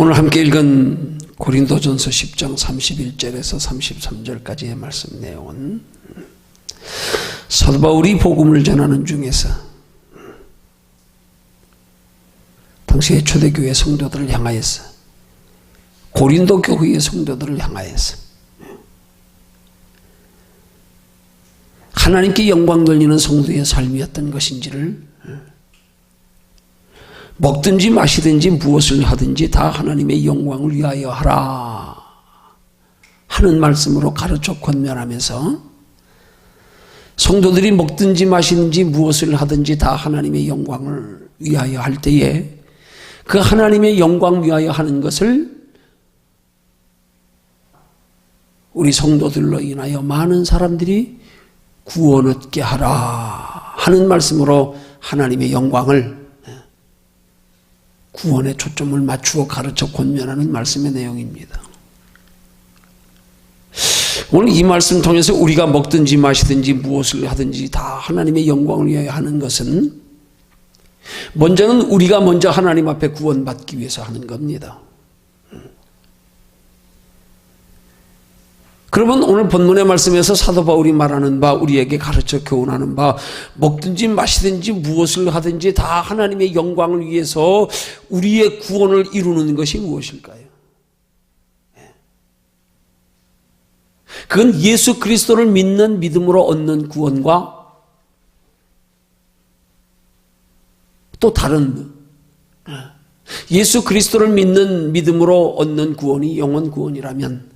오늘 함께 읽은 고린도전서 10장 31절에서 33절까지의 말씀 내용은 사도 바울이 복음을 전하는 중에서 당시의 초대교회 성도들을 향하여서, 고린도 교회의 성도들을 향하여서 하나님께 영광 돌리는 성도의 삶이었던 것인지를, 먹든지 마시든지 무엇을 하든지 다 하나님의 영광을 위하여 하라 하는 말씀으로 가르쳐 권면하면서, 성도들이 먹든지 마시든지 무엇을 하든지 다 하나님의 영광을 위하여 할 때에 그 하나님의 영광 위하여 하는 것을 우리 성도들로 인하여 많은 사람들이 구원 얻게 하라 하는 말씀으로 하나님의 영광을, 구원에 초점을 맞추어 가르쳐 권면하는 말씀의 내용입니다. 오늘 이 말씀 통해서 우리가 먹든지 마시든지 무엇을 하든지 다 하나님의 영광을 위하여 하는 것은, 먼저는 우리가 먼저 하나님 앞에 구원받기 위해서 하는 겁니다. 그러면 오늘 본문의 말씀에서 사도 바울이 말하는 바, 우리에게 가르쳐 교훈하는 바, 먹든지 마시든지 무엇을 하든지 다 하나님의 영광을 위해서 우리의 구원을 이루는 것이 무엇일까요? 그건 예수 그리스도를 믿는 믿음으로 얻는 구원과 또 다른, 예수 그리스도를 믿는 믿음으로 얻는 구원이 영원 구원이라면,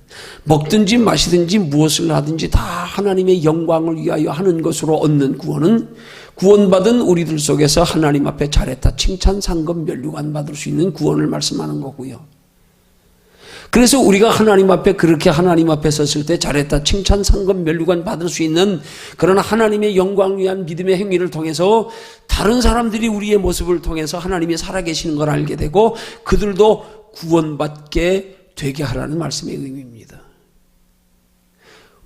먹든지 마시든지 무엇을 하든지 다 하나님의 영광을 위하여 하는 것으로 얻는 구원은 구원받은 우리들 속에서 하나님 앞에 잘했다 칭찬, 상급, 면류관 받을 수 있는 구원을 말씀하는 거고요. 그래서 우리가 하나님 앞에, 그렇게 하나님 앞에 섰을 때 잘했다 칭찬, 상급, 면류관 받을 수 있는 그런 하나님의 영광을 위한 믿음의 행위를 통해서 다른 사람들이 우리의 모습을 통해서 하나님이 살아계시는 걸 알게 되고 그들도 구원받게 되게 하라는 말씀의 의미입니다.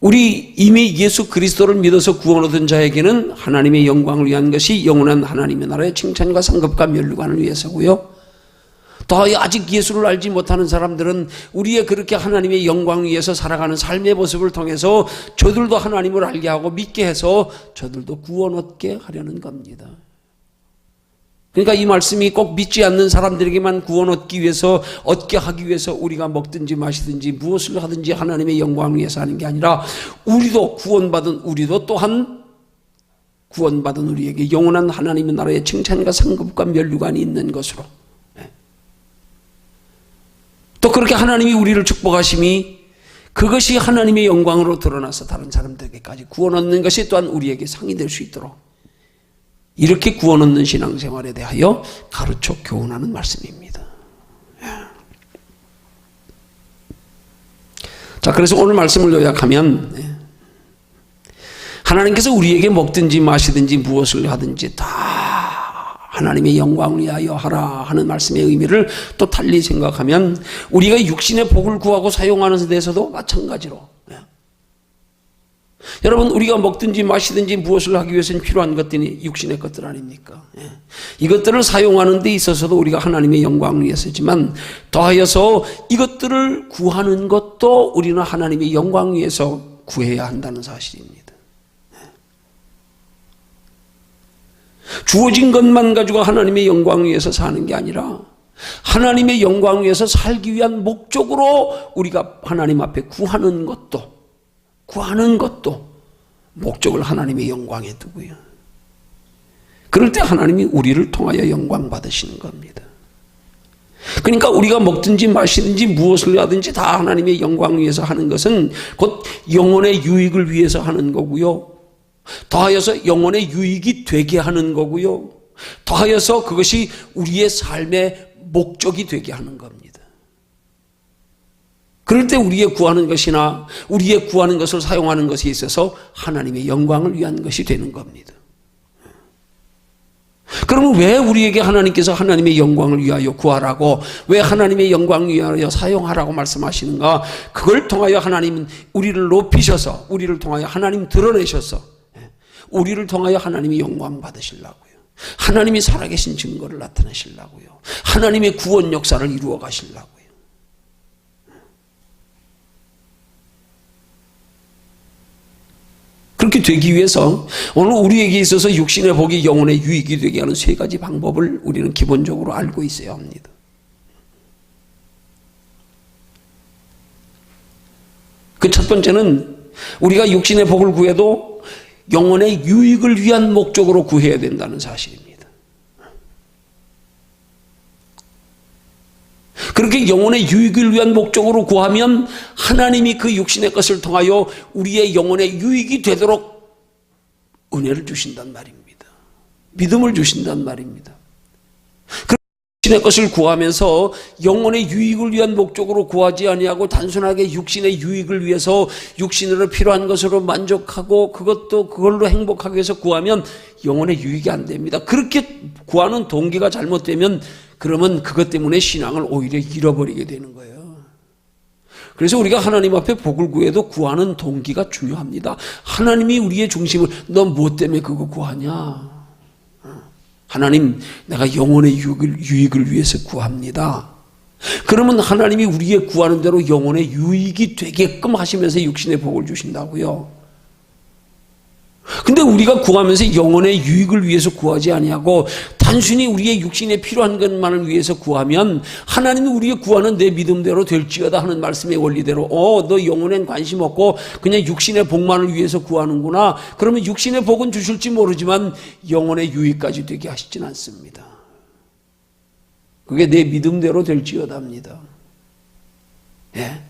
우리 이미 예수 그리스도를 믿어서 구원 얻은 자에게는 하나님의 영광을 위한 것이 영원한 하나님의 나라의 칭찬과 상급과 면류관을 위해서고요. 더 아직 예수를 알지 못하는 사람들은 우리의 그렇게 하나님의 영광을 위해서 살아가는 삶의 모습을 통해서 저들도 하나님을 알게 하고 믿게 해서 저들도 구원 얻게 하려는 겁니다. 그러니까 이 말씀이 꼭 믿지 않는 사람들에게만 구원 얻기 위해서, 얻게 하기 위해서 우리가 먹든지 마시든지 무엇을 하든지 하나님의 영광을 위해서 하는 게 아니라, 우리도 구원받은 우리도 또한 구원받은 우리에게 영원한 하나님의 나라의 칭찬과 상급과 면류관이 있는 것으로, 또 그렇게 하나님이 우리를 축복하심이 그것이 하나님의 영광으로 드러나서 다른 사람들에게까지 구원 얻는 것이 또한 우리에게 상이 될 수 있도록, 이렇게 구원 얻는 신앙생활에 대하여 가르쳐 교훈하는 말씀입니다. 자, 그래서 오늘 말씀을 요약하면, 하나님께서 우리에게 먹든지 마시든지 무엇을 하든지 다 하나님의 영광을 위하여 하라 하는 말씀의 의미를 또 달리 생각하면, 우리가 육신의 복을 구하고 사용하는 데서도 마찬가지로, 여러분, 우리가 먹든지 마시든지 무엇을 하기 위해서는 필요한 것들이 육신의 것들 아닙니까? 이것들을 사용하는 데 있어서도 우리가 하나님의 영광을 위해서지만, 더하여서 이것들을 구하는 것도 우리는 하나님의 영광을 위해서 구해야 한다는 사실입니다. 주어진 것만 가지고 하나님의 영광을 위해서 사는 게 아니라, 하나님의 영광을 위해서 살기 위한 목적으로 우리가 하나님 앞에 구하는 것도 목적을 하나님의 영광에 두고요. 그럴 때 하나님이 우리를 통하여 영광 받으시는 겁니다. 그러니까 우리가 먹든지 마시든지 무엇을 하든지 다 하나님의 영광을 위해서 하는 것은 곧 영혼의 유익을 위해서 하는 거고요. 더하여서 영혼의 유익이 되게 하는 거고요. 더하여서 그것이 우리의 삶의 목적이 되게 하는 겁니다. 그럴 때 우리의 구하는 것이나 우리의 구하는 것을 사용하는 것에 있어서 하나님의 영광을 위한 것이 되는 겁니다. 그러면 왜 우리에게 하나님께서 하나님의 영광을 위하여 구하라고, 왜 하나님의 영광을 위하여 사용하라고 말씀하시는가? 그걸 통하여 하나님은 우리를 높이셔서, 우리를 통하여 하나님 드러내셔서 우리를 통하여 하나님이 영광 받으시려고요. 하나님이 살아계신 증거를 나타내시려고요. 하나님의 구원 역사를 이루어 가시려고요. 그렇게 되기 위해서 오늘 우리에게 있어서 육신의 복이 영혼의 유익이 되게 하는 세 가지 방법을 우리는 기본적으로 알고 있어야 합니다. 그 첫 번째는 우리가 육신의 복을 구해도 영혼의 유익을 위한 목적으로 구해야 된다는 사실입니다. 그렇게 영혼의 유익을 위한 목적으로 구하면 하나님이 그 육신의 것을 통하여 우리의 영혼의 유익이 되도록 은혜를 주신단 말입니다. 믿음을 주신단 말입니다. 육신의 것을 구하면서 영혼의 유익을 위한 목적으로 구하지 아니하고 단순하게 육신의 유익을 위해서 육신으로 필요한 것으로 만족하고 그걸로 행복하기 위해서 구하면 영혼의 유익이 안 됩니다. 그렇게 구하는 동기가 잘못되면 그러면 그것 때문에 신앙을 오히려 잃어버리게 되는 거예요. 그래서 우리가 하나님 앞에 복을 구해도 구하는 동기가 중요합니다. 하나님이 우리의 중심을 너 무엇 때문에 그거 구하냐? 하나님, 내가 영혼의 유익을 위해서 구합니다. 그러면 하나님이 우리의 구하는 대로 영혼의 유익이 되게끔 하시면서 육신의 복을 주신다고요. 근데 우리가 구하면서 영혼의 유익을 위해서 구하지 아니하고 단순히 우리의 육신에 필요한 것만을 위해서 구하면 하나님이 우리의 구하는 내 믿음대로 될지어다 하는 말씀의 원리대로 너 영혼엔 관심 없고 그냥 육신의 복만을 위해서 구하는구나. 그러면 육신의 복은 주실지 모르지만 영혼의 유익까지 되게 하시진 않습니다. 그게 내 믿음대로 될지어다입니다. 예?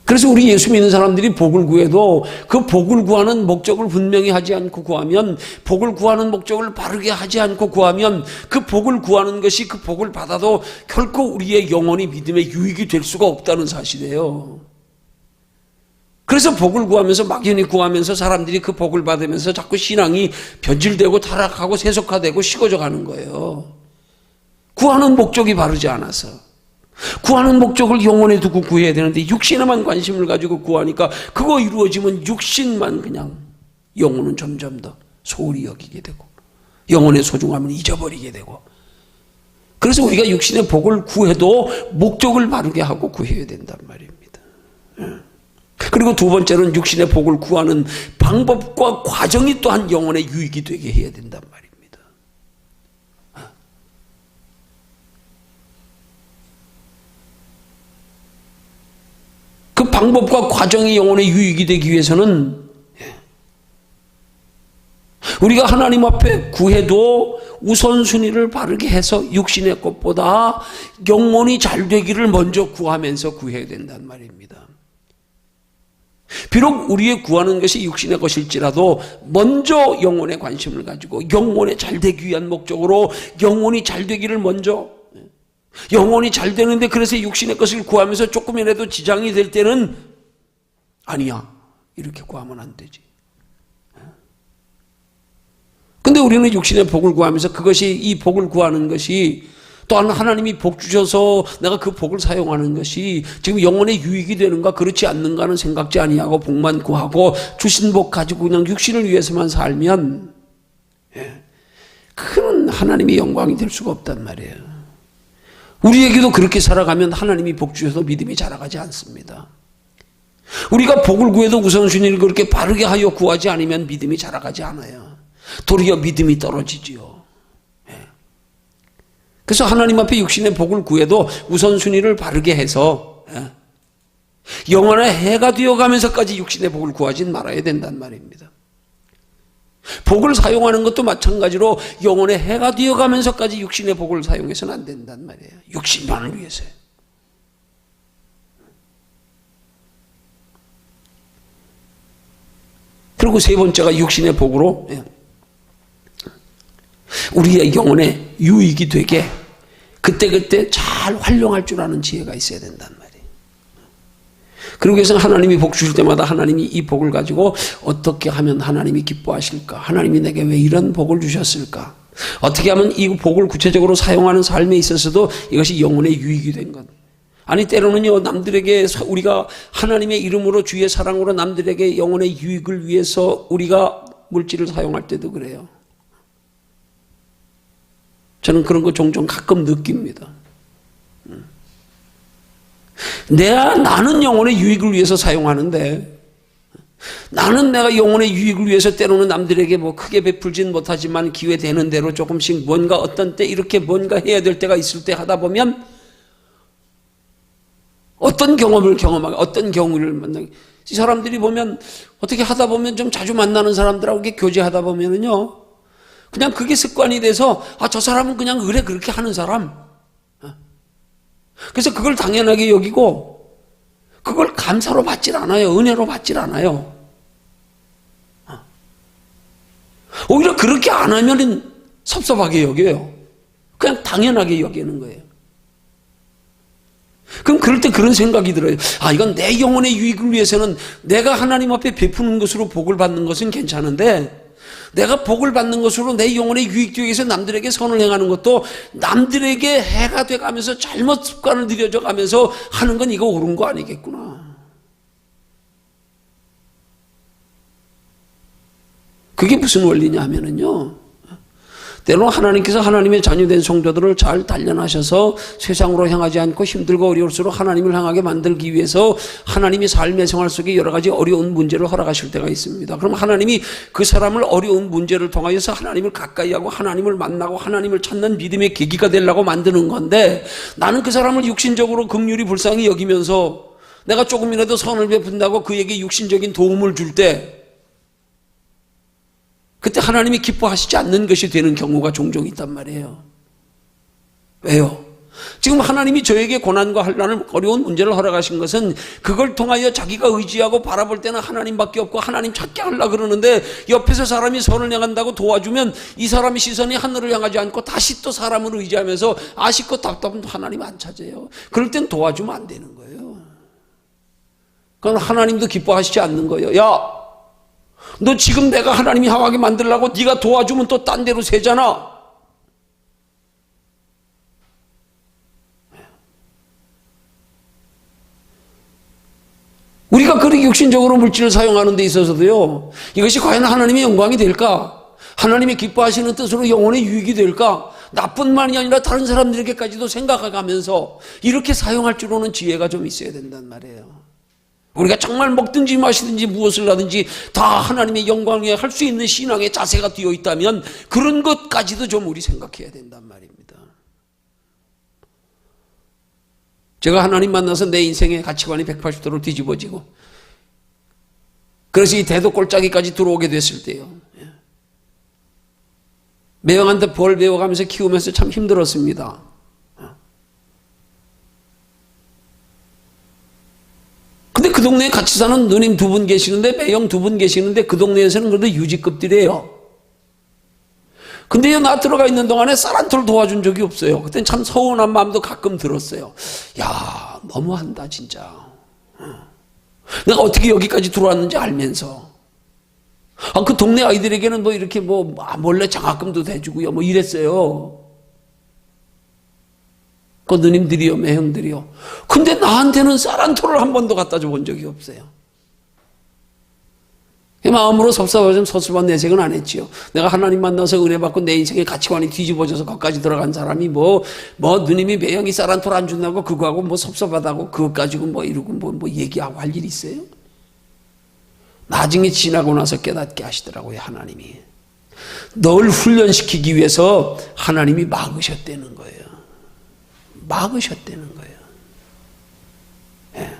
그래서 우리 예수 믿는 사람들이 복을 구해도 그 복을 구하는 목적을 분명히 하지 않고 구하면, 복을 구하는 목적을 바르게 하지 않고 구하면 그 복을 구하는 것이 그 복을 받아도 결코 우리의 영혼이 믿음의 유익이 될 수가 없다는 사실이에요. 그래서 복을 구하면서 막연히 구하면서 사람들이 그 복을 받으면서 자꾸 신앙이 변질되고 타락하고 세속화되고 식어져 가는 거예요. 구하는 목적이 바르지 않아서. 구하는 목적을 영혼에 두고 구해야 되는데 육신에만 관심을 가지고 구하니까 그거 이루어지면 육신만 그냥 영혼은 점점 더 소홀히 여기게 되고 영혼의 소중함을 잊어버리게 되고, 그래서 우리가 육신의 복을 구해도 목적을 바르게 하고 구해야 된단 말입니다. 그리고 두 번째는 육신의 복을 구하는 방법과 과정이 또한 영혼의 유익이 되게 해야 된단 말입니다. 그 방법과 과정이 영혼의 유익이 되기 위해서는 우리가 하나님 앞에 구해도 우선순위를 바르게 해서 육신의 것보다 영혼이 잘 되기를 먼저 구하면서 구해야 된단 말입니다. 비록 우리의 구하는 것이 육신의 것일지라도 먼저 영혼에 관심을 가지고 영혼에 잘 되기 위한 목적으로 영혼이 잘 되기를 먼저, 영혼이 잘 되는데 그래서 육신의 것을 구하면서 조금이라도 지장이 될 때는 아니야, 이렇게 구하면 안 되지. 근데 우리는 육신의 복을 구하면서 그것이, 이 복을 구하는 것이 또한 하나님이 복 주셔서 내가 그 복을 사용하는 것이 지금 영혼의 유익이 되는가 그렇지 않는가는 생각지 아니하고 복만 구하고 주신 복 가지고 그냥 육신을 위해서만 살면 그건 하나님의 영광이 될 수가 없단 말이에요. 우리에게도 그렇게 살아가면 하나님이 복 주셔서 믿음이 자라가지 않습니다. 우리가 복을 구해도 우선순위를 그렇게 바르게 하여 구하지 않으면 믿음이 자라가지 않아요. 도리어 믿음이 떨어지지요. 그래서 하나님 앞에 육신의 복을 구해도 우선순위를 바르게 해서 영혼의 해가 되어가면서까지 육신의 복을 구하진 말아야 된단 말입니다. 복을 사용하는 것도 마찬가지로 영혼의 해가 되어가면서까지 육신의 복을 사용해서는 안 된단 말이에요. 육신만을 위해서요. 그리고 세 번째가 육신의 복으로 우리의 영혼에 유익이 되게 그때그때 잘 활용할 줄 아는 지혜가 있어야 된단 말이에요. 그러기 위해서는 하나님이 복 주실 때마다 하나님이 이 복을 가지고 어떻게 하면 하나님이 기뻐하실까? 하나님이 내게 왜 이런 복을 주셨을까? 어떻게 하면 이 복을 구체적으로 사용하는 삶에 있어서도 이것이 영혼의 유익이 된 것. 아니 때로는요, 남들에게 우리가 하나님의 이름으로 주의 사랑으로 남들에게 영혼의 유익을 위해서 우리가 물질을 사용할 때도 그래요. 저는 그런 거 종종 가끔 느낍니다. 나는 영혼의 유익을 위해서 사용하는데 나는 내가 영혼의 유익을 위해서 때로는 남들에게 뭐 크게 베풀진 못하지만 기회 되는 대로 조금씩 뭔가 어떤 때 이렇게 뭔가 해야 될 때가 있을 때 하다 보면 어떤 경험을 경험하게, 어떤 경우를 만나게. 이 사람들이 보면 어떻게 하다 보면 좀 자주 만나는 사람들하고 이렇게 교제하다 보면은요, 그냥 그게 습관이 돼서 저 사람은 그냥 그래 그렇게 하는 사람. 그래서 그걸 당연하게 여기고 그걸 감사로 받질 않아요. 은혜로 받질 않아요. 오히려 그렇게 안 하면 섭섭하게 여겨요. 그냥 당연하게 여기는 거예요. 그럼 그럴 때 그런 생각이 들어요. 이건 내 영혼의 유익을 위해서는 내가 하나님 앞에 베푸는 것으로 복을 받는 것은 괜찮은데, 내가 복을 받는 것으로 내 영혼의 유익 위해서 남들에게 선을 행하는 것도 남들에게 해가 돼가면서 잘못 습관을 들여져 가면서 하는 건 이거 옳은 거 아니겠구나. 그게 무슨 원리냐 하면은요, 때로는 하나님께서 하나님의 자녀된 성도들을 잘 단련하셔서 세상으로 향하지 않고 힘들고 어려울수록 하나님을 향하게 만들기 위해서 하나님이 삶의 생활 속에 여러 가지 어려운 문제를 허락하실 때가 있습니다. 그럼 하나님이 그 사람을 어려운 문제를 통하여서 하나님을 가까이 하고 하나님을 만나고 하나님을 찾는 믿음의 계기가 되려고 만드는 건데, 나는 그 사람을 육신적으로 긍휼히 불쌍히 여기면서 내가 조금이라도 선을 베푼다고 그에게 육신적인 도움을 줄 때, 그때 하나님이 기뻐하시지 않는 것이 되는 경우가 종종 있단 말이에요. 왜요? 지금 하나님이 저에게 고난과 환난을, 어려운 문제를 허락하신 것은 그걸 통하여 자기가 의지하고 바라볼 때는 하나님밖에 없고 하나님 찾게 하려고 그러는데, 옆에서 사람이 선을 향한다고 도와주면 이 사람의 시선이 하늘을 향하지 않고 다시 또 사람을 의지하면서 아쉽고 답답한 하나님 안 찾아요. 그럴 땐 도와주면 안 되는 거예요. 그건 하나님도 기뻐하시지 않는 거예요. 야, 너 지금 내가 하나님이 하게 만들려고 네가 도와주면 또 딴 데로 새잖아. 우리가 그렇게 육신적으로 물질을 사용하는 데 있어서도요, 이것이 과연 하나님의 영광이 될까? 하나님이 기뻐하시는 뜻으로 영혼의 유익이 될까? 나뿐만이 아니라 다른 사람들에게까지도 생각해가면서 이렇게 사용할 줄 아는 지혜가 좀 있어야 된단 말이에요. 우리가 정말 먹든지 마시든지 무엇을 하든지 다 하나님의 영광 위에 할 수 있는 신앙의 자세가 되어 있다면 그런 것까지도 좀 우리 생각해야 된단 말입니다. 제가 하나님 만나서 내 인생의 가치관이 180도로 뒤집어지고, 그래서 이 대도 골짜기까지 들어오게 됐을 때요, 매형한테 벌 배워가면서 키우면서 참 힘들었습니다. 근데 그 동네에 같이 사는 누님 2분 계시는데, 매형 2분 계시는데, 그 동네에서는 그래도 유지급들이에요. 근데 나 들어가 있는 동안에 쌀 한 톨 도와준 적이 없어요. 그땐 참 서운한 마음도 가끔 들었어요. 야, 너무한다 진짜. 내가 어떻게 여기까지 들어왔는지 알면서. 그 동네 아이들에게는 뭐 이렇게 뭐 몰래 장학금도 대주고요, 뭐 이랬어요. 그 누님들이요, 매형들이요. 근데 나한테는 쌀 한 톨을 한 번도 갖다 줘 본 적이 없어요. 마음으로 섭섭하지만 서술반 내색은 안 했지요. 내가 하나님 만나서 은혜 받고 내 인생의 가치관이 뒤집어져서 거기까지 들어간 사람이 뭐 누님이 매형이 쌀 한 톨 안 준다고 그거하고 뭐 섭섭하다고 그것 가지고 뭐 이러고 뭐 얘기하고 할 일 있어요? 나중에 지나고 나서 깨닫게 하시더라고요, 하나님이. 널 훈련시키기 위해서 하나님이 막으셨다는 거예요. 막으셨다는 거예요. 예.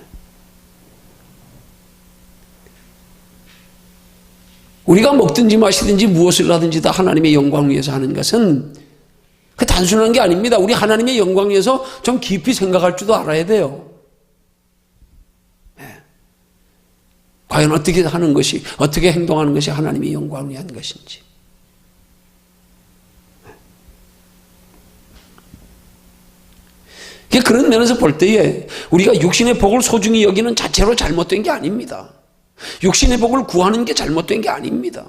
우리가 먹든지 마시든지 무엇을 하든지 다 하나님의 영광 위해서 하는 것은 그 단순한 게 아닙니다. 우리 하나님의 영광 위해서 좀 깊이 생각할 줄도 알아야 돼요. 예. 과연 어떻게 하는 것이, 어떻게 행동하는 것이 하나님의 영광을 위한 것인지. 그런 면에서 볼 때에 우리가 육신의 복을 소중히 여기는 자체로 잘못된 게 아닙니다. 육신의 복을 구하는 게 잘못된 게 아닙니다.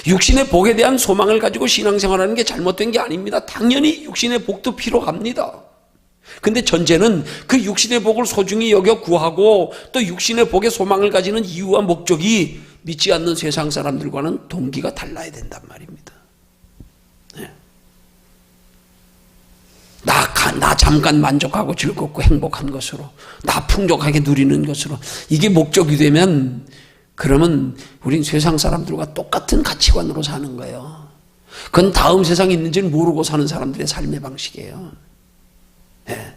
육신의 복에 대한 소망을 가지고 신앙생활하는 게 잘못된 게 아닙니다. 당연히 육신의 복도 필요합니다. 근데 전제는 그 육신의 복을 소중히 여겨 구하고 또 육신의 복에 소망을 가지는 이유와 목적이 믿지 않는 세상 사람들과는 동기가 달라야 된단 말입니다. 나 잠깐 만족하고 즐겁고 행복한 것으로, 나 풍족하게 누리는 것으로, 이게 목적이 되면 그러면 우린 세상 사람들과 똑같은 가치관으로 사는 거예요. 그건 다음 세상이 있는지는 모르고 사는 사람들의 삶의 방식이에요. 예.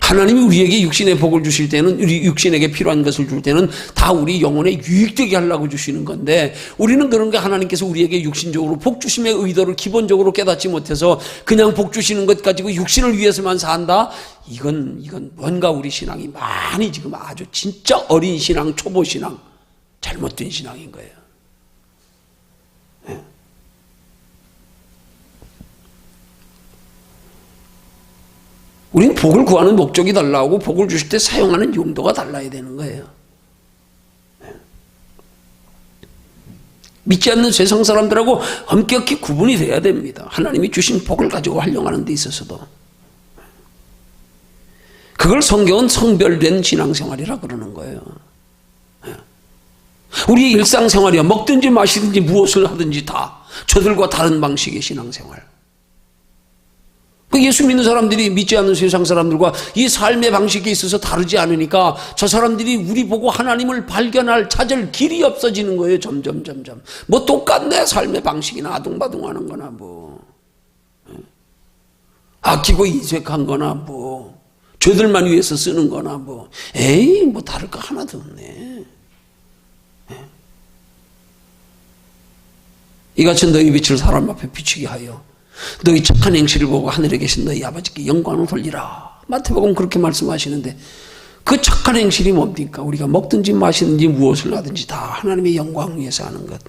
하나님이 우리에게 육신의 복을 주실 때는, 우리 육신에게 필요한 것을 줄 때는 다 우리 영혼에 유익되게 하려고 주시는 건데, 우리는 그런 게 하나님께서 우리에게 육신적으로 복 주심의 의도를 기본적으로 깨닫지 못해서 그냥 복 주시는 것 가지고 육신을 위해서만 산다? 이건 뭔가 우리 신앙이 많이 지금 아주 진짜 어린 신앙, 초보 신앙, 잘못된 신앙인 거예요. 네. 우리는 복을 구하는 목적이 달라고 복을 주실 때 사용하는 용도가 달라야 되는 거예요. 네. 믿지 않는 세상 사람들하고 엄격히 구분이 돼야 됩니다. 하나님이 주신 복을 가지고 활용하는 데 있어서도. 그걸 성경은 성별된 신앙생활이라 그러는 거예요. 우리의 일상생활이야. 먹든지 마시든지 무엇을 하든지 다 저들과 다른 방식의 신앙생활. 예수 믿는 사람들이 믿지 않는 세상 사람들과 이 삶의 방식에 있어서 다르지 않으니까 저 사람들이 우리 보고 하나님을 발견할, 찾을 길이 없어지는 거예요. 점점. 뭐 똑같네. 삶의 방식이나 아둥바둥하는 거나 뭐. 아끼고 이색한 거나 뭐. 저들만 위해서 쓰는 거나 뭐. 에이, 뭐 다를 거 하나도 없네. 이같이 너희 빛을 사람 앞에 비추게 하여 너희 착한 행실을 보고 하늘에 계신 너희 아버지께 영광을 돌리라. 마태복음 그렇게 말씀하시는데, 그 착한 행실이 뭡니까? 우리가 먹든지 마시든지 무엇을 하든지 다 하나님의 영광을 위해서 하는 것.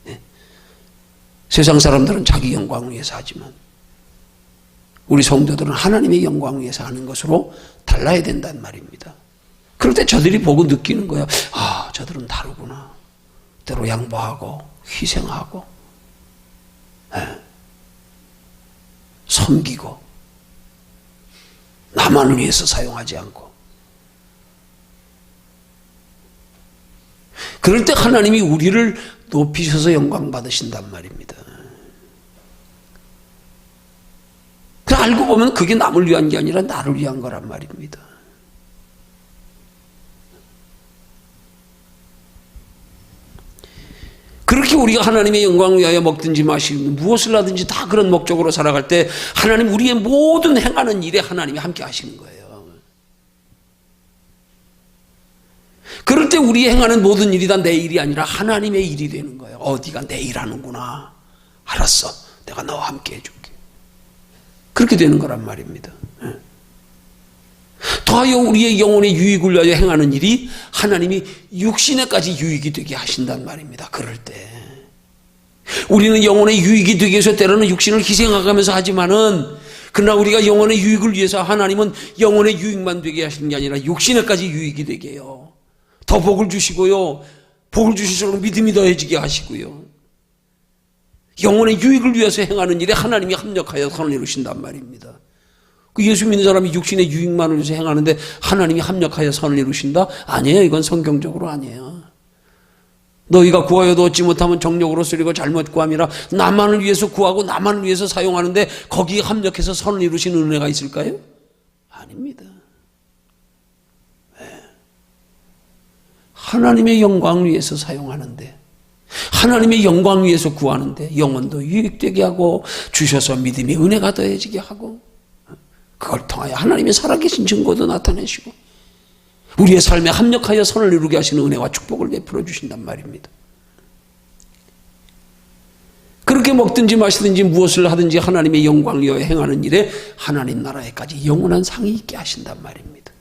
네. 세상 사람들은 자기 영광을 위해서 하지만 우리 성도들은 하나님의 영광을 위해서 하는 것으로 달라야 된다는 말입니다. 그럴 때 저들이 보고 느끼는 거예요. 아, 저들은 다르구나. 때로 양보하고 희생하고, 네. 섬기고, 나만을 위해서 사용하지 않고. 그럴 때 하나님이 우리를 높이셔서 영광 받으신단 말입니다. 알고 보면 그게 남을 위한 게 아니라 나를 위한 거란 말입니다. 그렇게 우리가 하나님의 영광을 위하여 먹든지 마시든지 무엇을 하든지 다 그런 목적으로 살아갈 때 하나님 우리의 모든 행하는 일에 하나님이 함께 하시는 거예요. 그럴 때 우리 행하는 모든 일이 다 내 일이 아니라 하나님의 일이 되는 거예요. 네가 내 일 하는구나. 알았어. 내가 너와 함께 해줄게. 그렇게 되는 거란 말입니다. 더하여 우리의 영혼의 유익을 위하여 행하는 일이 하나님이 육신에까지 유익이 되게 하신단 말입니다. 그럴 때 우리는 영혼의 유익이 되기 위해서 때로는 육신을 희생하면서 하지만은, 그러나 우리가 영혼의 유익을 위해서 하나님은 영혼의 유익만 되게 하시는 게 아니라 육신에까지 유익이 되게 해요. 더 복을 주시고요, 복을 주실수록 믿음이 더해지게 하시고요, 영혼의 유익을 위해서 행하는 일에 하나님이 합력하여 선을 이루신단 말입니다. 그 예수 믿는 사람이 육신의 유익만을 위해서 행하는데 하나님이 합력하여 선을 이루신다? 아니에요. 이건 성경적으로 아니에요. 너희가 구하여도 얻지 못하면 정욕으로 쓰리고 잘못 구함이라. 나만을 위해서 구하고 나만을 위해서 사용하는데 거기에 합력해서 선을 이루시는 은혜가 있을까요? 아닙니다. 네. 하나님의 영광을 위해서 사용하는데, 하나님의 영광을 위해서 구하는데 영혼도 유익되게 하고 주셔서 믿음이 은혜가 더해지게 하고, 그걸 통하여 하나님의 살아계신 증거도 나타내시고 우리의 삶에 합력하여 선을 이루게 하시는 은혜와 축복을 베풀어 주신단 말입니다. 그렇게 먹든지 마시든지 무엇을 하든지 하나님의 영광을 위하여 행하는 일에 하나님 나라에까지 영원한 상이 있게 하신단 말입니다.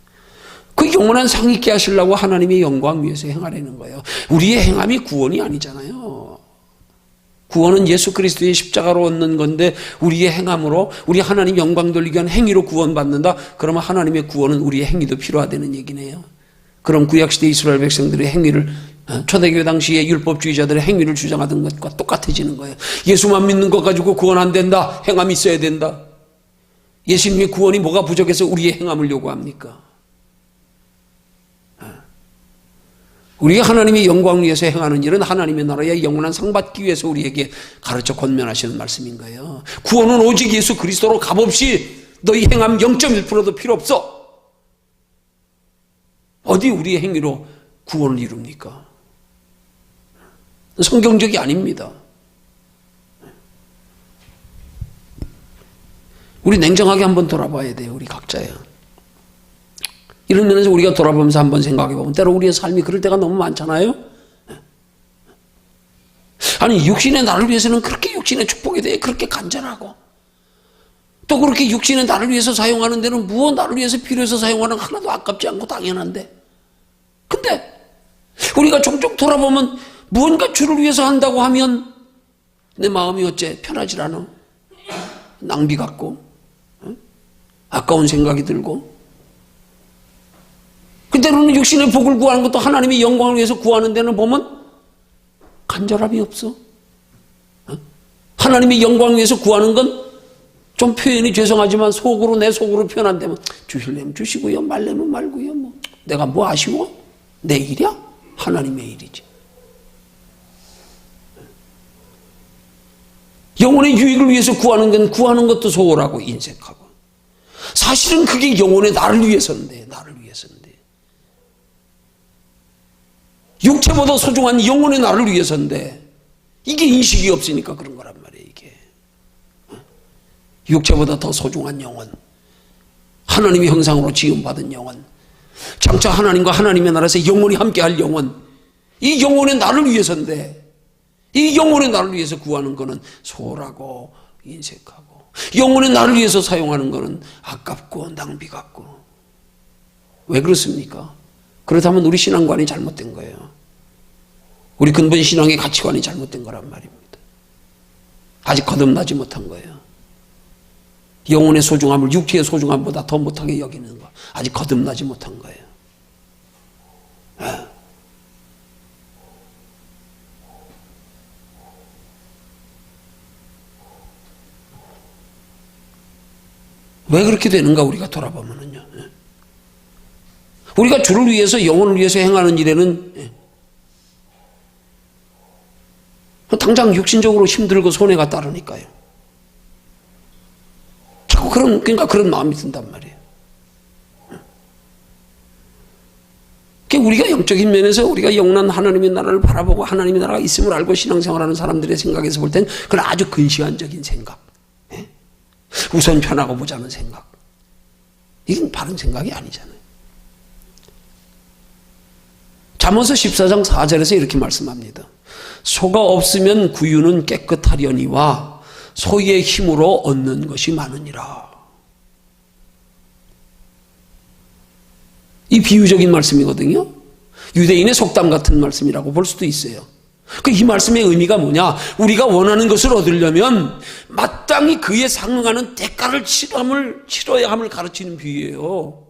그 영원한 상이 있게 하시려고 하나님의 영광 위해서 행하려는 거예요. 우리의 행함이 구원이 아니잖아요. 구원은 예수 그리스도의 십자가로 얻는 건데, 우리의 행함으로 우리 하나님 영광 돌리기 위한 행위로 구원받는다? 그러면 하나님의 구원은 우리의 행위도 필요하다는 얘기네요. 그럼 구약시대 이스라엘 백성들의 행위를, 초대교회 당시에 율법주의자들의 행위를 주장하던 것과 똑같아지는 거예요. 예수만 믿는 것 가지고 구원 안 된다. 행함이 있어야 된다. 예수님의 구원이 뭐가 부족해서 우리의 행함을 요구합니까? 우리가 하나님의 영광을 위해서 행하는 일은 하나님의 나라의 영원한 상 받기 위해서 우리에게 가르쳐 권면하시는 말씀인 거예요. 구원은 오직 예수 그리스도로 값없이 너희 행함 0.1%도 필요 없어. 어디 우리의 행위로 구원을 이룹니까? 성경적이 아닙니다. 우리 냉정하게 한번 돌아봐야 돼요. 우리 각자요. 이런 면에서 우리가 돌아보면서 한번 생각해 보면 때로 우리의 삶이 그럴 때가 너무 많잖아요. 아니 육신의 나를 위해서는 그렇게 육신의 축복에 대해 그렇게 간절하고 또 그렇게 육신의 나를 위해서 사용하는 데는 무엇 나를 위해서 필요해서 사용하는 거 하나도 아깝지 않고 당연한데 근데 우리가 종종 돌아보면 무언가 주를 위해서 한다고 하면 내 마음이 어째 편하질 않아. 낭비 같고 아까운 생각이 들고 그때로는 육신의 복을 구하는 것도 하나님의 영광을 위해서 구하는 데는 보면 간절함이 없어. 하나님의 영광을 위해서 구하는 건 좀 표현이 죄송하지만 속으로 내 속으로 표현한다면 주실래면 주시고요 말래면 말고요 뭐 내가 뭐 아쉬워? 내 일이야? 하나님의 일이지. 영혼의 유익을 위해서 구하는 건 구하는 것도 소홀하고 인색하고 사실은 그게 영혼의 나를 위해서인데 나를 위해서인데 육체보다 소중한 영혼의 나를 위해서인데 이게 인식이 없으니까 그런 거란 말이에요. 이게 육체보다 더 소중한 영혼 하나님의 형상으로 지음받은 영혼 장차 하나님과 하나님의 나라에서 영원히 함께할 영혼 이 영혼의 나를 위해서인데 이 영혼의 나를 위해서 구하는 것은 소홀하고 인색하고 영혼의 나를 위해서 사용하는 것은 아깝고 낭비 같고 왜 그렇습니까? 그렇다면 우리 신앙관이 잘못된 거예요. 우리 근본 신앙의 가치관이 잘못된 거란 말입니다. 아직 거듭나지 못한 거예요. 영혼의 소중함을 육체의 소중함보다 더 못하게 여기는 거 아직 거듭나지 못한 거예요. 왜 그렇게 되는가 우리가 돌아보면은요. 우리가 주를 위해서 영혼을 위해서 행하는 일에는 당장 육신적으로 힘들고 손해가 따르니까요. 자꾸 그러니까 그런 마음이 든단 말이에요. 우리가 영적인 면에서 우리가 영원한 하나님의 나라를 바라보고 하나님의 나라가 있음을 알고 신앙생활하는 사람들의 생각에서 볼 때는 그건 아주 근시안적인 생각. 우선 편하고 보자는 생각. 이건 바른 생각이 아니잖아요. 잠언서 14장 4절에서 이렇게 말씀합니다. 소가 없으면 구유는 깨끗하려니와 소의 힘으로 얻는 것이 많으니라. 이 비유적인 말씀이거든요. 유대인의 속담 같은 말씀이라고 볼 수도 있어요. 이 말씀의 의미가 뭐냐? 우리가 원하는 것을 얻으려면 마땅히 그에 상응하는 대가를 치러야 함을 가르치는 비유예요.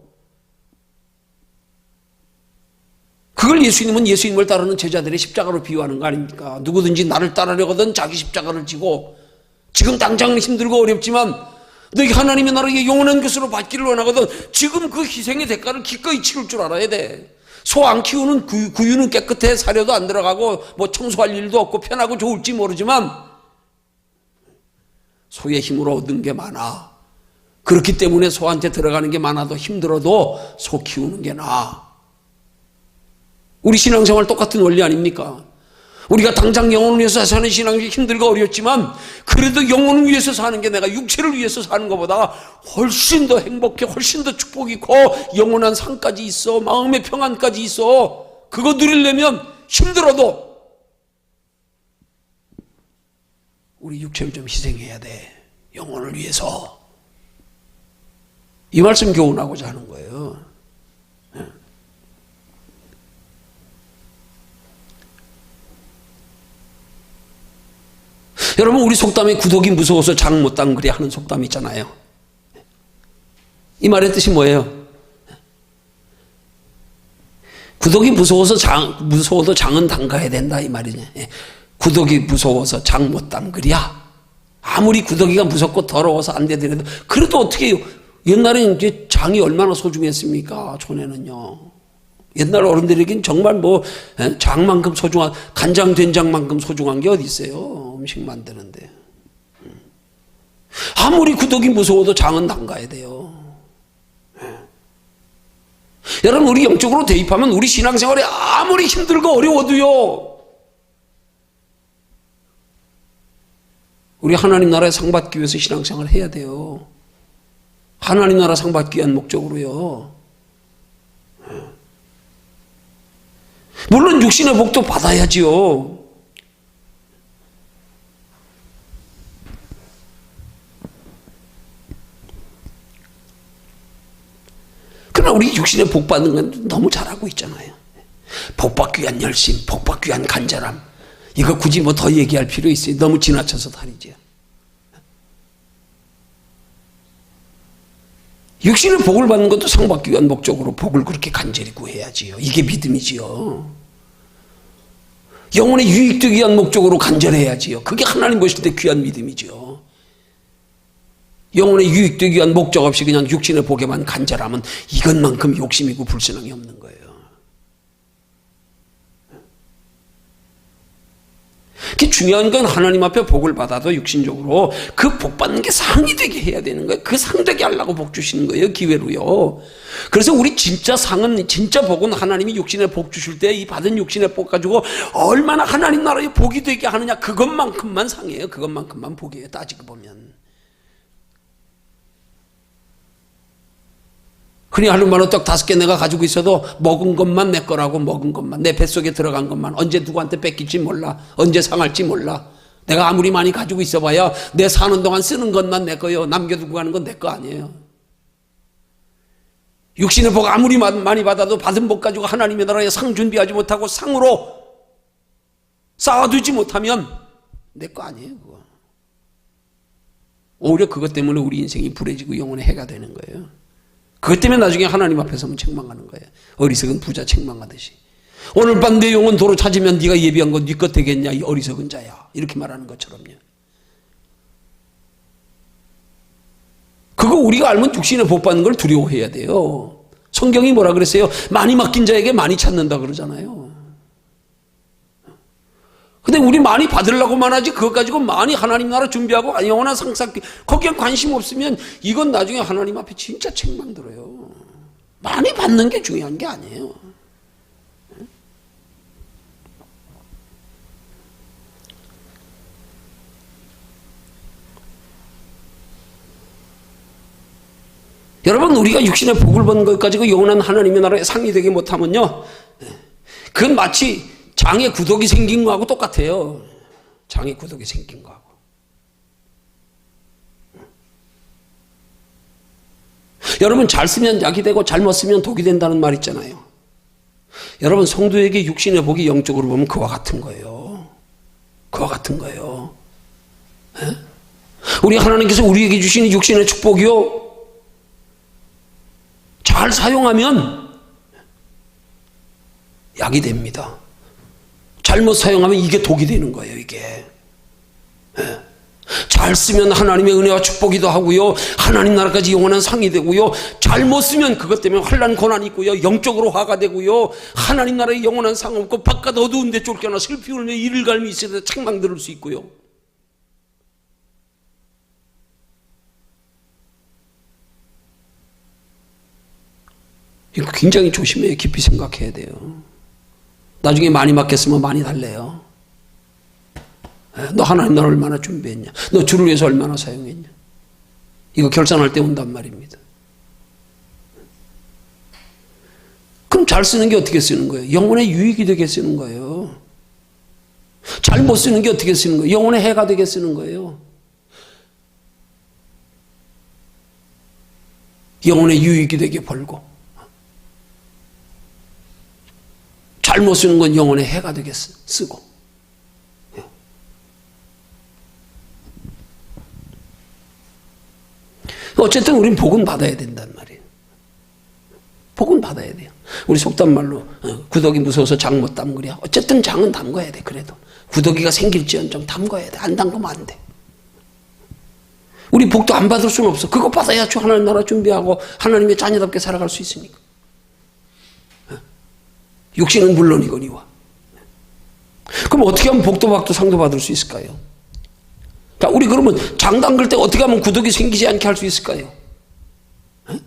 그걸 예수님은 예수님을 따르는 제자들의 십자가로 비유하는 거 아닙니까? 누구든지 나를 따르려거든 자기 십자가를 지고 지금 당장 힘들고 어렵지만 너희 하나님의 나라의 영원한 것으로 받기를 원하거든 지금 그 희생의 대가를 기꺼이 치를 줄 알아야 돼. 소 안 키우는 구유는 깨끗해 사료도 안 들어가고 뭐 청소할 일도 없고 편하고 좋을지 모르지만 소의 힘으로 얻는 게 많아. 그렇기 때문에 소한테 들어가는 게 많아도 힘들어도 소 키우는 게 나아. 우리 신앙생활 똑같은 원리 아닙니까? 우리가 당장 영혼을 위해서 사는 신앙이 힘들고 어렵지만 그래도 영혼을 위해서 사는 게 내가 육체를 위해서 사는 것보다 훨씬 더 행복해 훨씬 더 축복이 있고 영원한 상까지 있어 마음의 평안까지 있어. 그거 누리려면 힘들어도 우리 육체를 좀 희생해야 돼. 영혼을 위해서. 이 말씀 교훈하고자 하는 거예요. 여러분 우리 속담에 구독이 무서워서 장 못 담그리 하는 속담이 있잖아요. 이 말의 뜻이 뭐예요? 구독이 무서워도 장은 담가야 된다 이 말이냐. 구독이 무서워서 장 못 담그랴. 아무리 구더기가 무섭고 더러워서 안 되더라도 그래도 어떻게 해요? 옛날에는 이제 장이 얼마나 소중했습니까? 촌에는요. 옛날 어른들에겐 정말 뭐 장만큼 소중한 간장 된장만큼 소중한 게 어디 있어요? 음식 만드는데. 아무리 구독이 무서워도 장은 담가야 돼요. 여러분 우리 영적으로 대입하면 우리 신앙생활이 아무리 힘들고 어려워도요 우리 하나님 나라의 상 받기 위해서 신앙생활을 해야 돼요. 하나님 나라 상 받기 위한 목적으로요. 물론 육신의 복도 받아야지요. 그러나 우리 육신의 복 받는 건 너무 잘하고 있잖아요. 복 받기 위한 열심, 복 받기 위한 간절함. 이거 굳이 뭐 더 얘기할 필요 있어요. 너무 지나쳐서 다르죠. 육신의 복을 받는 것도 상 받기 위한 목적으로 복을 그렇게 간절히 구해야지요. 이게 믿음이지요. 영혼의 유익되기 위한 목적으로 간절해야지요. 그게 하나님 보실 때 귀한 믿음이지요. 영혼의 유익되기 위한 목적 없이 그냥 육신의 복에만 간절하면 이것만큼 욕심이고 불신앙이 없는 거예요. 그게 중요한 건 하나님 앞에 복을 받아도 육신적으로 그 복 받는 게 상이 되게 해야 되는 거예요. 그 상 되게 하려고 복 주시는 거예요. 기회로요. 그래서 우리 진짜 상은, 진짜 복은 하나님이 육신에 복 주실 때 이 받은 육신의 복 가지고 얼마나 하나님 나라의 복이 되게 하느냐, 그것만큼만 상이에요. 그것만큼만 복이에요. 따지고 보면. 흔히 하는 말로 떡 5개 내가 가지고 있어도 먹은 것만 내 거라고. 먹은 것만, 내 뱃속에 들어간 것만. 언제 누구한테 뺏길지 몰라. 언제 상할지 몰라. 내가 아무리 많이 가지고 있어봐야 내 사는 동안 쓰는 것만 내 거요. 남겨두고 가는 건 내 거 아니에요. 육신의 복 아무리 많이 받아도 받은 복 가지고 하나님의 나라에 상 준비하지 못하고 상으로 쌓아두지 못하면 내 거 아니에요. 그거. 오히려 그것 때문에 우리 인생이 불해지고 영혼의 해가 되는 거예요. 그것 때문에 나중에 하나님 앞에 서면 책망하는 거예요. 어리석은 부자 책망하듯이. 오늘 밤 내 영혼 도로 찾으면 네가 예비한 거 네 것 되겠냐, 이 어리석은 자야. 이렇게 말하는 것처럼요. 그거 우리가 알면 육신의 복 받는 걸 두려워해야 돼요. 성경이 뭐라 그랬어요? 많이 맡긴 자에게 많이 찾는다 그러잖아요. 근데 우리 많이 받으려고만 하지 그것 가지고 많이 하나님 나라 준비하고 영원한 상 쌓기 거기에 관심 없으면 이건 나중에 하나님 앞에 진짜 책망 들어요. 많이 받는 게 중요한 게 아니에요. 여러분, 우리가 육신의 복을 받는 것 가지고 영원한 하나님의 나라에 상이 되게 못하면요, 그건 마치 장에 구덕이 생긴 거하고 똑같아요. 장에 구덕이 생긴 거하고. 여러분, 잘 쓰면 약이 되고 잘못 쓰면 독이 된다는 말 있잖아요. 여러분, 성도에게 육신의 복이 영적으로 보면 그와 같은 거예요. 그와 같은 거예요. 에? 우리 하나님께서 우리에게 주시는 육신의 축복이요, 잘 사용하면 약이 됩니다. 잘못 사용하면 이게 독이 되는 거예요. 이게 잘 쓰면 하나님의 은혜와 축복이도 하고요, 하나님 나라까지 영원한 상이 되고요, 잘못 쓰면 그것 때문에 환난 고난이 있고요, 영적으로 화가 되고요, 하나님 나라에 영원한 상 없고 바깥 어두운 데 쫓겨나 슬피 울며 이를 갈미 있을 때 책망 들을 수 있고요. 이거 굉장히 조심해야, 깊이 생각해야 돼요. 나중에 많이 맡겼으면 많이 달래요. 너 하나님 나라를 얼마나 준비했냐, 너 주를 위해서 얼마나 사용했냐, 이거 결산할 때 온단 말입니다. 그럼 잘 쓰는 게 어떻게 쓰는 거예요? 영혼의 유익이 되게 쓰는 거예요. 잘 못 쓰는 게 어떻게 쓰는 거예요? 영혼의 해가 되게 쓰는 거예요. 영혼의 유익이 되게 벌고, 잘못 쓰는 건 영혼의 해가 되게 쓰고. 어쨌든 우린 복은 받아야 된단 말이에요. 복은 받아야 돼요. 우리 속단 말로 구더기 무서워서 장 못 담그랴. 어쨌든 장은 담궈야 돼. 그래도 구더기가 생길지언정 담궈야 돼. 안 담그면 안 돼. 우리 복도 안 받을 수는 없어. 그거 받아야 하나님 나라 준비하고 하나님의 자녀답게 살아갈 수 있으니까. 육신은 물론이거니와. 그럼 어떻게 하면 복도 받고 상도 받을 수 있을까요? 자, 우리 그러면 장 담글 때 어떻게 하면 구덕이 생기지 않게 할 수 있을까요? 에?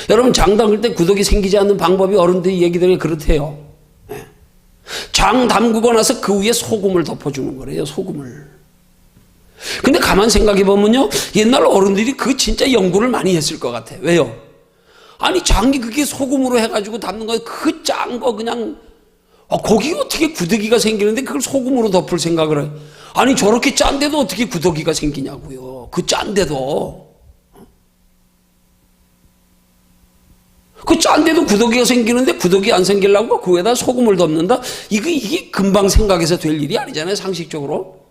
여러분, 장 담글 때 구덕이 생기지 않는 방법이 어른들이 얘기들이 그렇대요. 에? 장 담그고 나서 그 위에 소금을 덮어주는 거래요. 소금을. 근데 가만 생각해 보면요, 옛날 어른들이 그 진짜 연구를 많이 했을 것 같아. 왜요? 아니 장기 그게 소금으로 해가지고 담는 거, 그 짠 거 그냥 거기 어떻게 구더기가 생기는데 그걸 소금으로 덮을 생각을 해? 아니 저렇게 짠데도 어떻게 구더기가 생기냐고요. 그 짠데도. 그 짠데도 구더기가 생기는데 구더기 안 생기려고 그 위에다 소금을 덮는다? 이게 금방 생각해서 될 일이 아니잖아요, 상식적으로.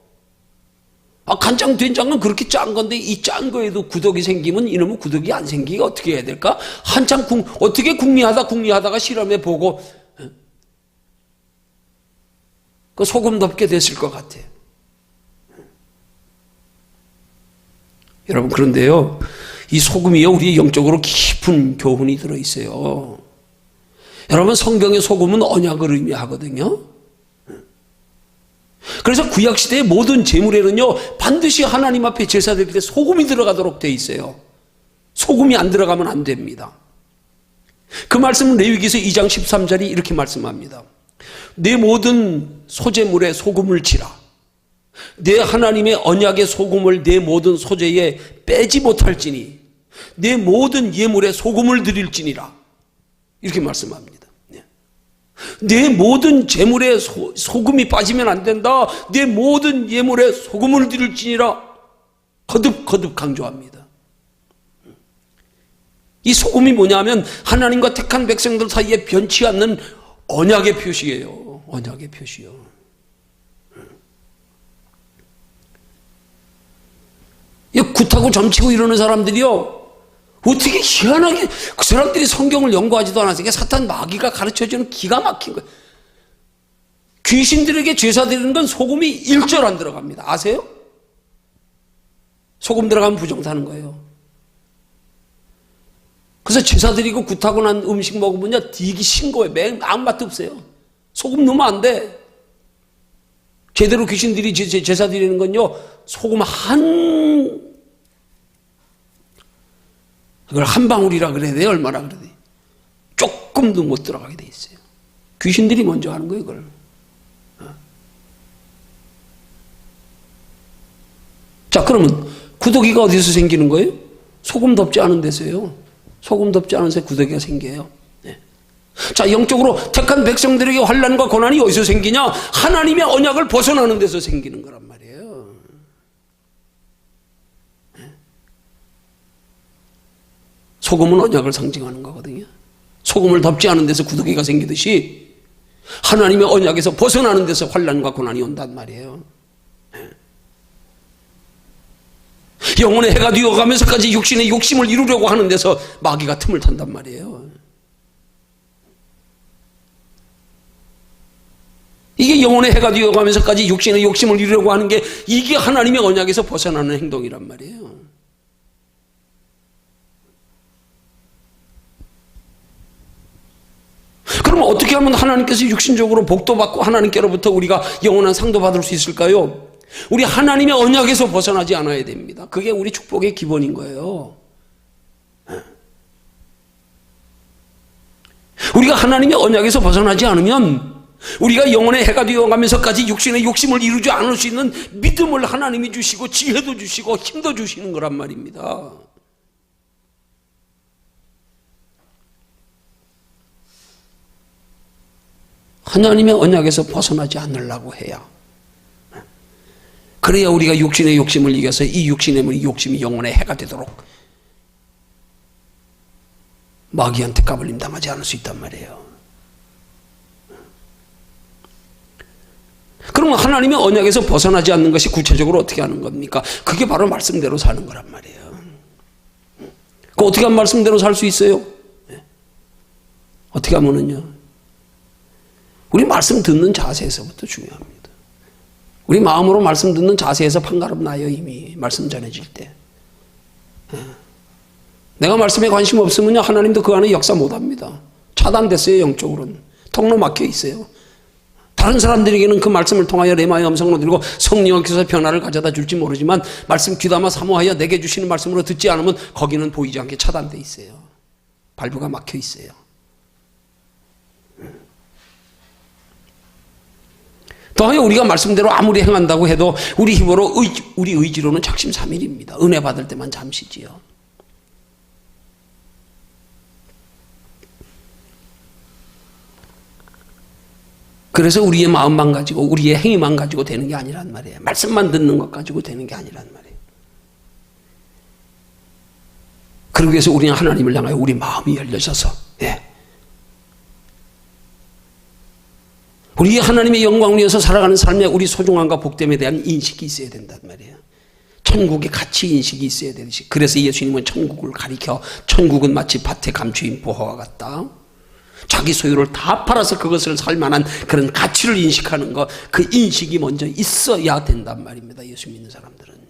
간장 된장은 그렇게 짠 건데 이 짠 거에도 구더기 생기면 이놈은 구더기 안 생기게 어떻게 해야 될까? 한참 어떻게 궁리하다가 실험해 보고 그 소금 덮게 됐을 것 같아요. 여러분, 그런데요, 이 소금이요, 우리 영적으로 깊은 교훈이 들어있어요. 여러분, 성경의 소금은 언약을 의미하거든요. 그래서 구약시대의 모든 제물에는요, 반드시 하나님 앞에 제사 드릴 때 소금이 들어가도록 되어 있어요. 소금이 안 들어가면 안 됩니다. 그 말씀은 레위기서 2장 13절이 이렇게 말씀합니다. 내 모든 소제물에 소금을 치라. 내 하나님의 언약의 소금을 내 모든 소제에 빼지 못할지니 내 모든 예물에 소금을 드릴지니라. 이렇게 말씀합니다. 내 모든 제물에 소금이 빠지면 안 된다. 내 모든 예물에 소금을 드릴지니라. 거듭 강조합니다. 이 소금이 뭐냐면 하나님과 택한 백성들 사이에 변치 않는 언약의 표시예요. 언약의 표시요. 이 굿하고 점치고 이러는 사람들이요, 어떻게 희한하게 그 사람들이 성경을 연구하지도 않았으니까 사탄 마귀가 가르쳐주는 기가 막힌 거예요. 귀신들에게 제사 드리는 건 소금이 1절 안 들어갑니다. 아세요? 소금 들어가면 부정타는 거예요. 그래서 제사 드리고 굿하고 난 음식 먹으면요, 되게 싱거워요. 아무 맛도 없어요. 소금 넣으면 안 돼. 제대로 귀신들이 제사 드리는 건요, 소금 그걸 한 방울이라 그래야 돼요? 얼마나 그래야 돼요? 조금도 못 들어가게 돼 있어요. 귀신들이 먼저 하는 거예요, 이걸. 자, 그러면 구더기가 어디서 생기는 거예요? 소금 덮지 않은 데서요. 소금 덮지 않은 데서 구더기가 생겨요. 네. 자, 영적으로 택한 백성들에게 환난과 고난이 어디서 생기냐? 하나님의 언약을 벗어나는 데서 생기는 거란 말이에요. 소금은 언약을 상징하는 거거든요. 소금을 덮지 않은 데서 구더기가 생기듯이 하나님의 언약에서 벗어나는 데서 환난과 고난이 온단 말이에요. 영혼의 해가 뒤어가면서까지 육신의 욕심을 이루려고 하는 데서 마귀가 틈을 탄단 말이에요. 이게 영혼의 해가 뒤어가면서까지 육신의 욕심을 이루려고 하는 게, 이게 하나님의 언약에서 벗어나는 행동이란 말이에요. 그럼 어떻게 하면 하나님께서 육신적으로 복도 받고 하나님께로부터 우리가 영원한 상도 받을 수 있을까요? 우리 하나님의 언약에서 벗어나지 않아야 됩니다. 그게 우리 축복의 기본인 거예요. 우리가 하나님의 언약에서 벗어나지 않으면 우리가 영혼의 해가 되어가면서까지 육신의 욕심을 이루지 않을 수 있는 믿음을 하나님이 주시고 지혜도 주시고 힘도 주시는 거란 말입니다. 하나님의 언약에서 벗어나지 않으려고 해야, 그래야 우리가 육신의 욕심을 이겨서 이 육신의 욕심이 영혼의 해가 되도록 마귀한테 까불림 당하지 않을 수 있단 말이에요. 그러면 하나님의 언약에서 벗어나지 않는 것이 구체적으로 어떻게 하는 겁니까? 그게 바로 말씀대로 사는 거란 말이에요. 그 어떻게 하면 말씀대로 살 수 있어요? 어떻게 하면은요, 우리 말씀 듣는 자세에서부터 중요합니다. 우리 마음으로 말씀 듣는 자세에서 판가름 나요. 이미 말씀 전해질 때. 내가 말씀에 관심 없으면요, 하나님도 그 안에 역사 못합니다. 차단됐어요. 영적으로는 통로 막혀 있어요. 다른 사람들에게는 그 말씀을 통하여 레마의 음성으로 들고 성령께서 변화를 가져다 줄지 모르지만, 말씀 귀담아 사모하여 내게 주시는 말씀으로 듣지 않으면 거기는 보이지 않게 차단돼 있어요. 발부가 막혀 있어요. 더하여 우리가 말씀대로 아무리 행한다고 해도 우리 힘으로 우리 의지로는 작심삼일입니다. 은혜 받을 때만 잠시지요. 그래서 우리의 마음만 가지고 우리의 행위만 가지고 되는 게 아니란 말이에요. 말씀만 듣는 것 가지고 되는 게 아니란 말이에요. 그러기 위해서 우리는 하나님을 향하여 우리 마음이 열려져서 우리 하나님의 영광을 위해서 살아가는 삶에 우리 소중함과 복됨에 대한 인식이 있어야 된단 말이에요. 천국의 가치 인식이 있어야 되듯이. 그래서 예수님은 천국을 가리켜 천국은 마치 밭에 감추인 보화와 같다. 자기 소유를 다 팔아서 그것을 살 만한 그런 가치를 인식하는 것, 그 인식이 먼저 있어야 된단 말입니다. 예수 믿는 사람들은.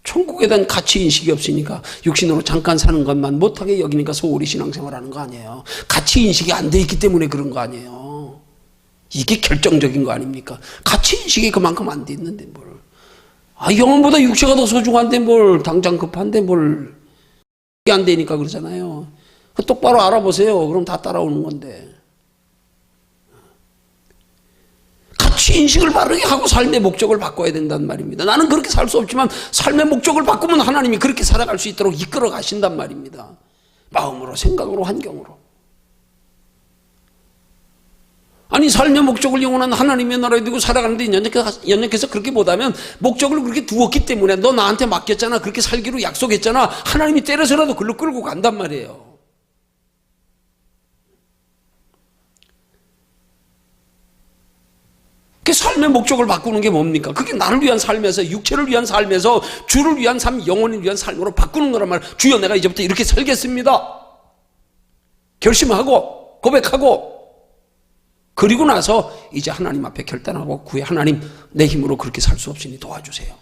천국에 대한 가치 인식이 없으니까 육신으로 잠깐 사는 것만 못하게 여기니까 소홀히 신앙생활하는 거 아니에요. 가치 인식이 안 돼 있기 때문에 그런 거 아니에요. 이게 결정적인 거 아닙니까? 가치 인식이 그만큼 안 돼 있는데 뭘. 영혼보다 육체가 더 소중한데 뭘, 당장 급한데 뭘. 이게 안 되니까 그러잖아요. 똑바로 알아보세요. 그럼 다 따라오는 건데. 가치 인식을 바르게 하고 삶의 목적을 바꿔야 된단 말입니다. 나는 그렇게 살 수 없지만 삶의 목적을 바꾸면 하나님이 그렇게 살아갈 수 있도록 이끌어 가신단 말입니다. 마음으로, 생각으로, 환경으로. 아니, 삶의 목적을 영원한 하나님의 나라에 두고 살아가는데 연약해서 그렇게 못하면 목적을 그렇게 두었기 때문에 너 나한테 맡겼잖아. 그렇게 살기로 약속했잖아. 하나님이 때려서라도 글로 끌고 간단 말이에요. 그 삶의 목적을 바꾸는 게 뭡니까? 그게 나를 위한 삶에서, 육체를 위한 삶에서 주를 위한 삶, 영혼을 위한 삶으로 바꾸는 거란 말이에요. 주여, 내가 이제부터 이렇게 살겠습니다. 결심하고 고백하고, 그리고 나서 이제 하나님 앞에 결단하고 구해. 하나님, 내 힘으로 그렇게 살 수 없으니 도와주세요.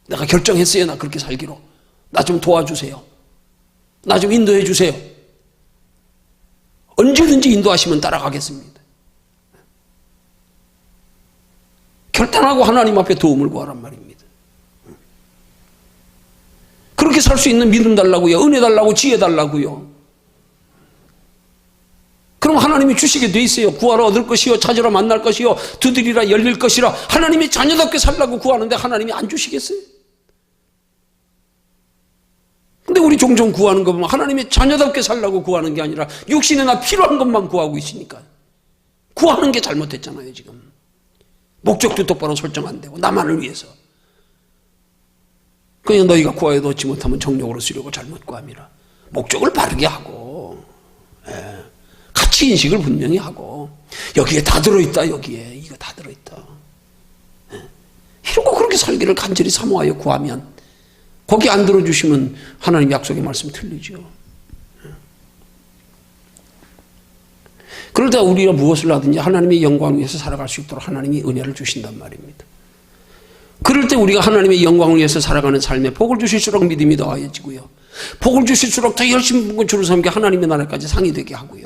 내가 결정했어요. 나 그렇게 살기로. 나 좀 도와주세요. 나 좀 인도해 주세요. 언제든지 인도하시면 따라가겠습니다. 결단하고 하나님 앞에 도움을 구하란 말입니다. 그렇게 살 수 있는 믿음 달라고요. 은혜 달라고, 지혜 달라고요. 그럼 하나님이 주시게 돼 있어요. 구하러 얻을 것이요, 찾으러 만날 것이요, 두드리라 열릴 것이라. 하나님이 자녀답게 살라고 구하는데 하나님이 안 주시겠어요? 근데 우리 종종 구하는 거 보면 하나님이 자녀답게 살라고 구하는 게 아니라 육신에 나 필요한 것만 구하고 있으니까 구하는 게 잘못됐잖아요. 지금 목적도 똑바로 설정 안 되고 나만을 위해서. 그냥 너희가 구하여도 얻지 못하면 정욕으로 쓰려고 잘못 구함이라. 목적을 바르게 하고, 가치 인식을 분명히 하고, 여기에 다 들어있다. 여기에 이거 다 들어있다. 이러고 그렇게 살기를 간절히 사모하여 구하면, 거기 안 들어주시면 하나님 약속의 말씀 틀리죠. 그럴 때 우리가 무엇을 하든지 하나님의 영광을 위해서 살아갈 수 있도록 하나님이 은혜를 주신단 말입니다. 그럴 때 우리가 하나님의 영광을 위해서 살아가는 삶에 복을 주실수록 믿음이 더하여지고요. 복을 주실수록 더 열심히 주를 섬겨 하나님의 나라까지 상이 되게 하고요.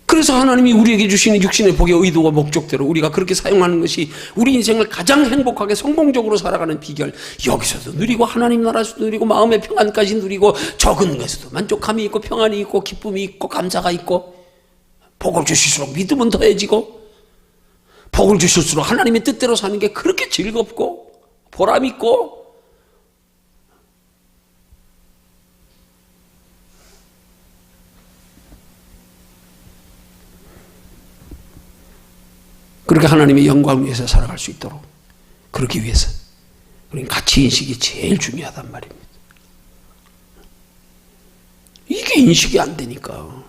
그래서 하나님이 우리에게 주시는 육신의 복의 의도와 목적대로 우리가 그렇게 사용하는 것이 우리 인생을 가장 행복하게 성공적으로 살아가는 비결. 여기서도 누리고 하나님 나라에서도 누리고 마음의 평안까지 누리고 적은 것에도 만족함이 있고 평안이 있고 기쁨이 있고 감사가 있고, 복을 주실수록 믿음은 더해지고, 복을 주실수록 하나님의 뜻대로 사는 게 그렇게 즐겁고 보람 있고, 그렇게 하나님의 영광을 위해서 살아갈 수 있도록, 그러기 위해서 우리는 가치인식이 제일 중요하단 말입니다. 이게 인식이 안 되니까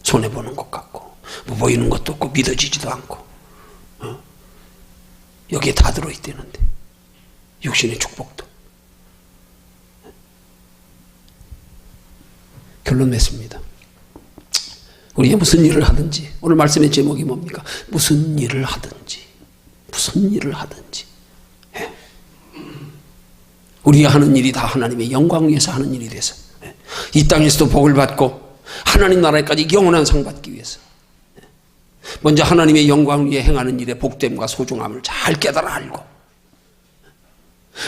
손해보는 것 같고 뭐 보이는 것도 없고 믿어지지도 않고, 여기에 다 들어있다는데 육신의 축복도. 결론 맺습니다. 우리가 무슨 일을 하든지, 오늘 말씀의 제목이 뭡니까? 무슨 일을 하든지, 무슨 일을 하든지, 우리가 하는 일이 다 하나님의 영광 위해서 하는 일이 돼서, 이 땅에서도 복을 받고 하나님 나라에까지 영원한 상 받기 위해서 먼저 하나님의 영광 위에 행하는 일의 복됨과 소중함을 잘 깨달아 알고,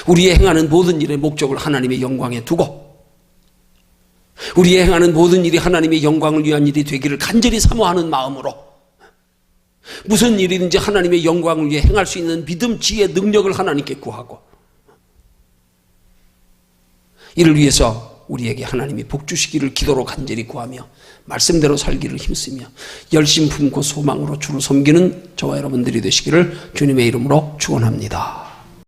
우리의 행하는 모든 일의 목적을 하나님의 영광에 두고 우리의 행하는 모든 일이 하나님의 영광을 위한 일이 되기를 간절히 사모하는 마음으로 무슨 일이든지 하나님의 영광을 위해 행할 수 있는 믿음, 지혜, 능력을 하나님께 구하고 이를 위해서 우리에게 하나님이 복 주시기를 기도로 간절히 구하며 말씀대로 살기를 힘쓰며 열심 품고 소망으로 주를 섬기는 저와 여러분들이 되시기를 주님의 이름으로 축원합니다.